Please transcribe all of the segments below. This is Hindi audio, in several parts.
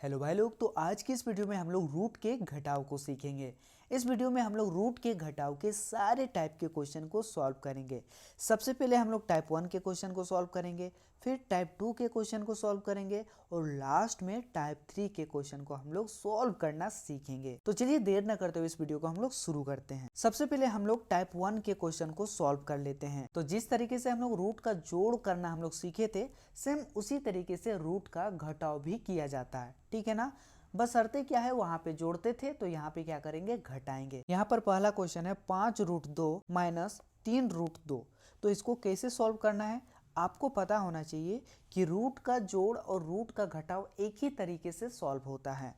हेलो भाई लोग, तो आज की इस वीडियो में हम लोग रूट के घटाव को सीखेंगे। इस वीडियो में हम लोग रूट के घटाव के सारे टाइप के क्वेश्चन को सॉल्व करेंगे। सबसे पहले हम लोग टाइप 1 के क्वेश्चन को सॉल्व करेंगे, फिर टाइप 2 के क्वेश्चन को सॉल्व करेंगे और लास्ट में टाइप 3 के क्वेश्चन को हम लोग सॉल्व करना सीखेंगे। तो चलिए देर न करते हुए इस वीडियो को हम लोग शुरू करते हैं। सबसे पहले हम लोग टाइप 1 के क्वेश्चन को सॉल्व कर लेते हैं। तो जिस तरीके से हम लोग रूट का जोड़ करना हम लोग सीखे थे, सेम उसी तरीके से रूट का घटाव भी किया जाता है, ठीक है ना। बस शर्तें क्या है, वहां पे जोड़ते थे तो यहाँ पे क्या करेंगे, घटाएंगे। यहाँ पर पहला क्वेश्चन है 5√2 माइनस 3√2। तो इसको कैसे सॉल्व करना है, आपको पता होना चाहिए कि रूट का जोड़ और रूट का घटाव एक ही तरीके से सॉल्व होता है।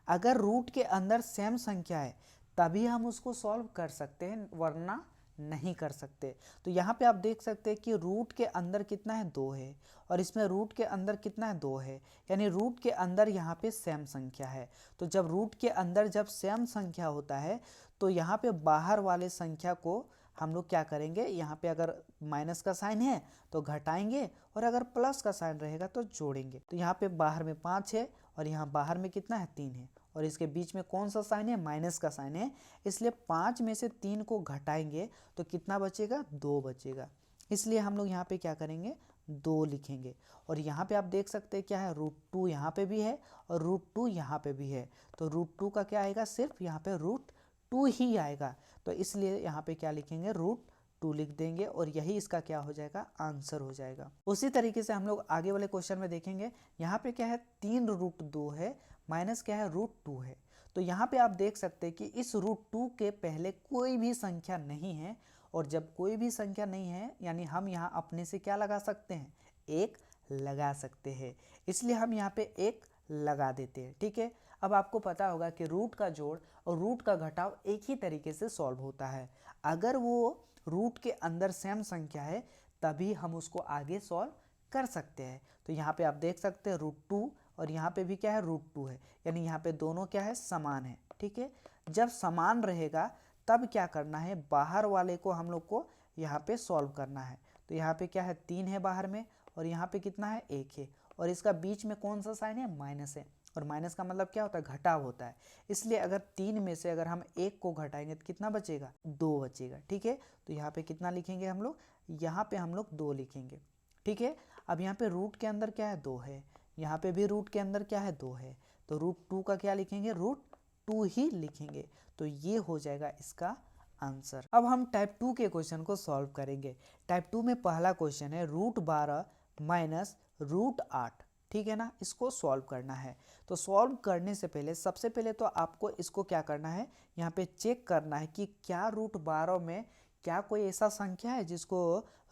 अगर रूट के अंदर सेम संख्या है तभी हम उसको सॉल्व कर सकते हैं, वरना नहीं कर सकते। तो यहाँ पे आप देख सकते हैं कि रूट के अंदर कितना है, 2 है, और इसमें रूट के अंदर कितना है, 2 है, यानी रूट के अंदर यहाँ पे सेम संख्या है। तो जब रूट के अंदर जब सेम संख्या होता है तो यहाँ पे बाहर वाले संख्या को हम लोग क्या करेंगे, यहाँ पे अगर माइनस का साइन है तो घटाएंगे और अगर प्लस का साइन रहेगा तो जोड़ेंगे। तो यहाँ पे बाहर में 5 है और यहाँ बाहर में कितना है, 3 है, और इसके बीच में कौन सा साइन है, माइनस का साइन है। इसलिए 5 में से 3 को घटाएंगे तो कितना बचेगा, 2 बचेगा। इसलिए हम लोग यहाँ पे क्या करेंगे, 2 लिखेंगे। और यहाँ पे आप देख सकते हैं क्या है, √2 यहाँ पे भी है और √2 यहाँ पे भी है। तो √2 का क्या आएगा, सिर्फ यहाँ पे √2 ही आएगा। तो इसलिए यहाँ पे क्या लिखेंगे, √2 लिख देंगे और यही इसका क्या हो जाएगा, आंसर हो जाएगा। उसी तरीके से हम लोग आगे वाले क्वेश्चन में देखेंगे। यहाँ पे क्या है, 3√2 है, माइनस क्या है, √2 है। तो यहाँ पे आप देख सकते हैं कि इस √2 के पहले कोई भी संख्या नहीं है, और जब कोई भी संख्या नहीं है यानी हम यहाँ अपने से क्या लगा सकते हैं, 1 लगा सकते हैं। इसलिए हम यहाँ पे 1 लगा देते हैं, ठीक है। अब आपको पता होगा कि रूट का जोड़ और रूट का घटाव एक ही तरीके से सॉल्व होता है। अगर वो रूट के अंदर सेम संख्या है तभी हम उसको आगे सॉल्व कर सकते हैं। तो यहाँ पे आप देख सकते हैं √2 और यहाँ पे भी क्या है, √2 है, यानी यहाँ पे दोनों क्या है, समान है, ठीक है। जब समान रहेगा तब क्या करना है, बाहर वाले को हम लोग को यहाँ पे सॉल्व करना है। तो यहाँ पे क्या है, 3 है बाहर में और यहाँ पे कितना है, 1 है, और इसका बीच में कौन सा साइन है, माइनस है, और माइनस का मतलब क्या होता है, घटाव होता है। इसलिए अगर 3 में से अगर हम 1 को घटाएंगे तो कितना बचेगा, 2 बचेगा, ठीक है। तो यहाँ पे कितना लिखेंगे हम लोग, यहाँ पे हम लोग 2 लिखेंगे, ठीक है। अब यहाँ पे रूट के अंदर क्या है, 2 है, यहाँ पे भी रूट के अंदर क्या है, 2 है, तो √2 का क्या लिखेंगे, √2 ही लिखेंगे। तो ये हो जाएगा इसका आंसर। अब हम टाइप 2 के क्वेश्चन को सॉल्व करेंगे। टाइप 2 में पहला क्वेश्चन है √12 माइनस √8, ठीक है ना। इसको सॉल्व करना है। तो सॉल्व करने से पहले सबसे पहले तो आपको इसको क्या करना है, यहाँ पे चेक करना है कि क्या √12 में क्या कोई ऐसा संख्या है जिसको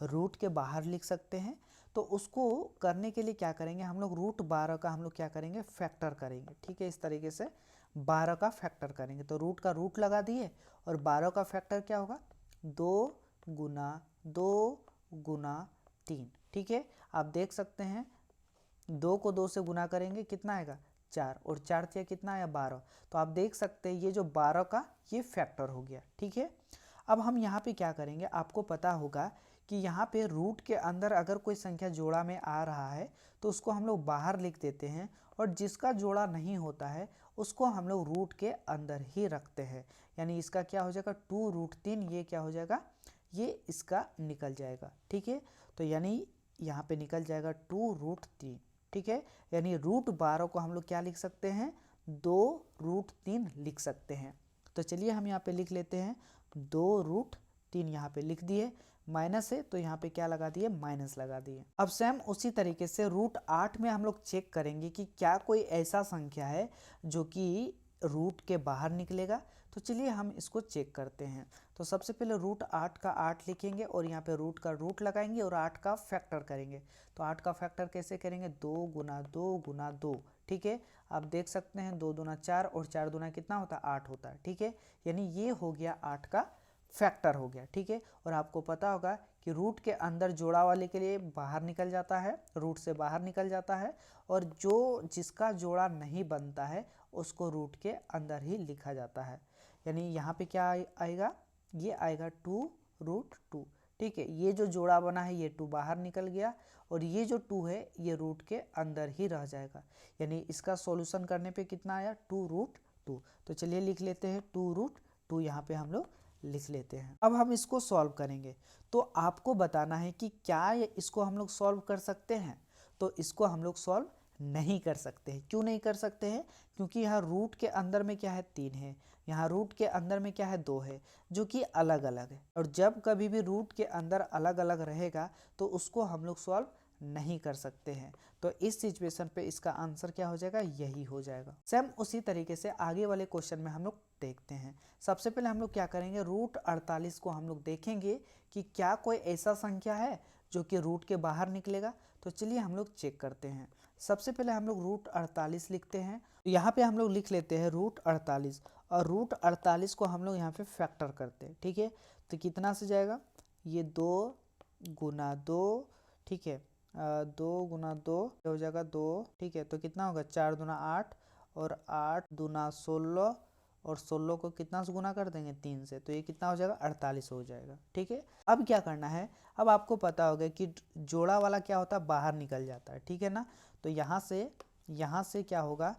रूट के बाहर लिख सकते हैं। तो उसको करने के लिए क्या करेंगे, हम लोग √12 का हम लोग क्या करेंगे, फैक्टर करेंगे, ठीक है। इस तरीके से 12 का फैक्टर करेंगे। तो रूट का रूट लगा दिए और 12 का फैक्टर क्या होगा, 2 गुना 2 गुना 3, ठीक है। आप देख सकते हैं 2 को 2 से गुना करेंगे कितना आएगा, 4, और 4 से कितना आया, 12। तो आप देख सकते हैं ये जो 12 का ये फैक्टर हो गया, ठीक है। अब हम यहाँ पे क्या करेंगे, आपको पता होगा कि यहाँ पे रूट के अंदर अगर कोई संख्या जोड़ा में आ रहा है तो उसको हम लोग बाहर लिख देते हैं, और जिसका जोड़ा नहीं होता है उसको हम लोग रूट के अंदर ही रखते हैं। यानी इसका क्या हो जाएगा, 2√3, ये क्या हो जाएगा, ये इसका निकल जाएगा, ठीक है। तो यानी यहाँ पे निकल जाएगा 2√3, ठीक है। यानी √12 को हम लोग क्या लिख सकते हैं, 2√3 लिख सकते हैं। तो चलिए हम यहाँ पे लिख लेते हैं 2√3, यहाँ पे लिख दिए। माइनस है तो यहाँ पे क्या लगा दिए, माइनस लगा दिए। अब सेम उसी तरीके से √8 में हम लोग चेक करेंगे कि क्या कोई ऐसा संख्या है जो कि रूट के बाहर निकलेगा। तो चलिए हम इसको चेक करते हैं। तो सबसे पहले √8 का 8 लिखेंगे और यहाँ पे रूट का रूट लगाएंगे और 8 का फैक्टर करेंगे। तो 8 का फैक्टर कैसे करेंगे, 2 गुना 2 गुना 2, ठीक है। आप देख सकते हैं 2 दूना 4 और 4 दूना कितना होता है, 8 होता है, ठीक है। यानी ये हो गया 8 का फैक्टर हो गया, ठीक है। और आपको पता होगा कि रूट के अंदर जोड़ा वाले के लिए बाहर निकल जाता है, रूट से बाहर निकल जाता है, और जो जिसका जोड़ा नहीं बनता है उसको रूट के अंदर ही लिखा जाता है। यानी यहाँ पे क्या आएगा, ये आएगा 2√2, ठीक है, ये जो जोड़ा बना है ये 2 बाहर निकल गया और ये जो 2 है ये रूट के अंदर ही रह जाएगा, यानी इसका सॉल्यूशन करने पे कितना आया 2√2। तो चलिए लिख लेते हैं 2√2, यहाँ पे हम लोग लिख लेते हैं। अब हम इसको सॉल्व करेंगे, तो आपको बताना है कि क्या इसको हम लोग सॉल्व कर सकते हैं। तो इसको हम लोग सॉल्व नहीं कर सकते हैं। क्यों नहीं कर सकते हैं? क्योंकि यहाँ रूट के अंदर में क्या है 3 है, यहाँ रूट के अंदर में क्या है 2 है, जो कि अलग अलग है। और जब कभी भी रूट के अंदर अलग अलग रहेगा तो उसको हम लोग सॉल्व नहीं कर सकते हैं। तो इस सिचुएशन पे इसका आंसर क्या हो जाएगा, यही हो जाएगा। सेम उसी तरीके से आगे वाले क्वेश्चन में हम लोग देखते हैं। सबसे पहले हम लोग क्या करेंगे, √48 को हम लोग देखेंगे कि क्या कोई ऐसा संख्या है जो कि रूट के बाहर निकलेगा। तो चलिए हम लोग चेक करते हैं। सबसे पहले हम लोग √48 लिखते हैं। तो यहाँ पे हम लोग लिख लेते हैं √48 और √48 को हम लोग यहाँ पे फैक्टर करते हैं। ठीक है, तो कितना से जाएगा, ये 2 गुना 2, ठीक है, 2 गुना 2 हो जाएगा 2, ठीक है। तो कितना होगा 4 दूना 8 और 8 दूना 16 और 16 को कितना से गुना कर देंगे 3 से, तो ये कितना हो जाएगा 48 हो जाएगा। ठीक है, अब क्या करना है, अब आपको पता होगा कि जोड़ा वाला क्या होता है, बाहर निकल जाता है। ठीक है ना, तो यहाँ से क्या होगा,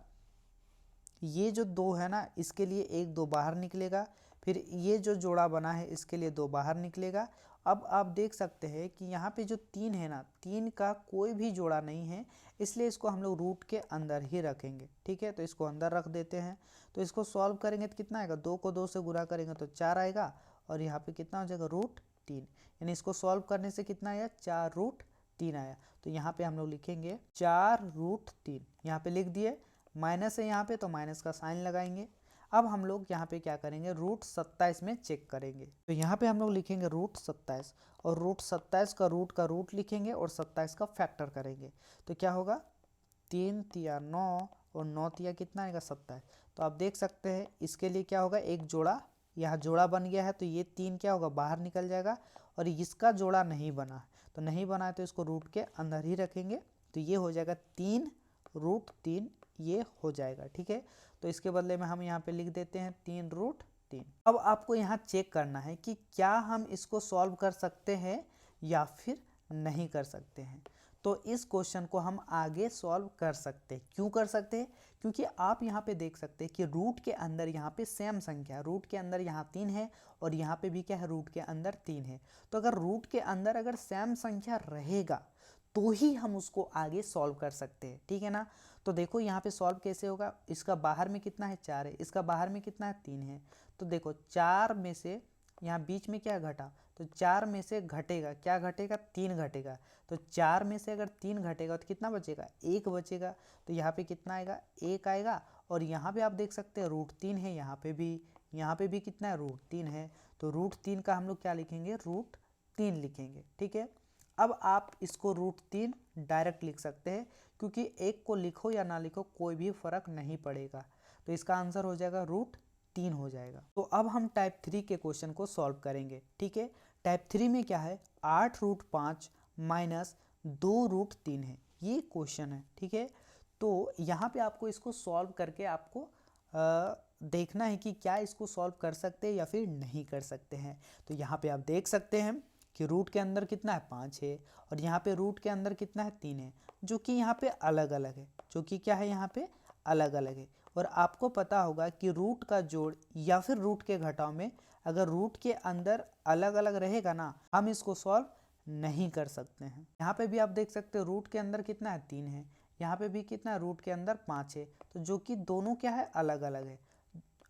ये जो 2 है ना इसके लिए 1 2 बाहर निकलेगा, फिर ये जो जोड़ा बना है इसके लिए 2 बाहर निकलेगा। अब आप देख सकते हैं कि यहाँ पे जो 3 है ना, 3 का कोई भी जोड़ा नहीं है, इसलिए इसको हम लोग रूट के अंदर ही रखेंगे। ठीक है, तो इसको अंदर रख देते हैं। तो इसको सॉल्व करेंगे तो कितना आएगा, 2 को 2 से गुणा करेंगे तो 4 आएगा और यहाँ पे कितना हो जाएगा √3, यानी इसको सॉल्व करने से कितना आया 4√3 आया। तो यहाँ पे हम लोग लिखेंगे 4√3, यहाँ पे लिख दिए, माइनस है यहाँ पे तो माइनस का साइन लगाएंगे। अब हम लोग यहाँ पे क्या करेंगे, √27 में चेक करेंगे। तो यहाँ पे हम लोग लिखेंगे √27 और √27 का रूट लिखेंगे और 27 का फैक्टर करेंगे। तो क्या होगा, 3 तिया 9 और 9 तिया कितना आएगा 27। तो आप देख सकते हैं इसके लिए क्या होगा, एक जोड़ा यहाँ जोड़ा बन गया है, तो ये 3 क्या होगा बाहर निकल जाएगा और इसका जोड़ा नहीं बना है, तो नहीं बना है तो इसको रूट के अंदर ही रखेंगे। तो ये हो जाएगा 3√3, ये हो जाएगा। ठीक है, तो इसके बदले में हम यहाँ पे लिख देते हैं 3√3। अब आपको यहाँ चेक करना है कि क्या हम इसको सॉल्व कर सकते हैं या फिर नहीं कर सकते हैं। तो इस क्वेश्चन को हम आगे सॉल्व कर सकते हैं। क्यों कर सकते हैं, क्योंकि आप यहाँ पे देख सकते हैं कि रूट के अंदर यहाँ पे सेम संख्या, रूट के अंदर यहाँ 3 है और यहाँ पे भी क्या है, रूट के अंदर 3 है। तो अगर रूट के अंदर अगर सेम संख्या रहेगा तो ही हम उसको आगे सॉल्व कर सकते हैं। ठीक है ना, तो देखो यहाँ पे सॉल्व कैसे होगा, इसका बाहर में कितना है 4 है, इसका बाहर में कितना है 3 है। तो देखो 4 में से यहाँ बीच में क्या घटा, तो 4 में से घटेगा, क्या घटेगा 3 घटेगा। तो 4 में से अगर 3 घटेगा तो कितना बचेगा, 1 बचेगा। तो यहाँ पे कितना आएगा, 1 आएगा। और यहाँ पे आप देख सकते हैं √3 है, यहाँ पे भी कितना है √3 है। तो √3 का हम लोग क्या लिखेंगे, √3 लिखेंगे। ठीक है, अब आप इसको √3 डायरेक्ट लिख सकते हैं, क्योंकि एक को लिखो या ना लिखो कोई भी फर्क नहीं पड़ेगा। तो इसका आंसर हो जाएगा √3 हो जाएगा। तो अब हम टाइप 3 के क्वेश्चन को सॉल्व करेंगे। ठीक है, टाइप 3 में क्या है, 8√5 माइनस 2√3 है, ये क्वेश्चन है। ठीक है, तो यहाँ पे आपको इसको सॉल्व करके आपको देखना है कि क्या इसको सॉल्व कर सकते हैं या फिर नहीं कर सकते हैं। तो यहाँ पे आप देख सकते हैं कि रूट के अंदर कितना है 5 है और यहाँ पे रूट के अंदर कितना है 3 है, जो कि यहाँ पे अलग अलग है, जो कि क्या है यहाँ पे अलग अलग है। और आपको पता होगा कि रूट का जोड़ या फिर रूट के घटाव में अगर रूट के अंदर अलग अलग रहेगा ना, हम इसको सॉल्व नहीं कर सकते हैं। यहाँ पे भी आप देख सकते हो रूट के अंदर कितना है 3 है, यहाँ पे भी कितना है रूट के अंदर 5 है, तो जो कि दोनों क्या है अलग अलग है।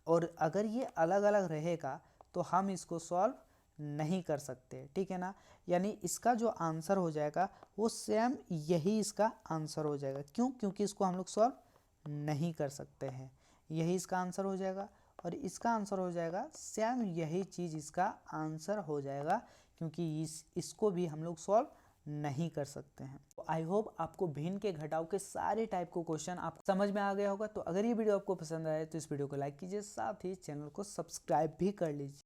और अगर ये अलग अलग रहेगा तो हम इसको सॉल्व नहीं कर सकते। ठीक है ना, यानी इसका जो आंसर हो जाएगा वो सेम यही इसका आंसर हो जाएगा। क्यों, क्योंकि इसको हम लोग सॉल्व नहीं कर सकते हैं, यही इसका आंसर हो जाएगा। और इसका आंसर हो जाएगा सेम यही चीज़ इसका आंसर हो जाएगा, क्योंकि इसको भी हम लोग सॉल्व नहीं कर सकते हैं। तो आई होप आपको भिन्न के घटाव के सारे टाइप को क्वेश्चन आपको समझ में आ गया होगा। तो अगर ये वीडियो आपको पसंद आए तो इस वीडियो को लाइक कीजिए, साथ ही चैनल को सब्सक्राइब भी कर लीजिए।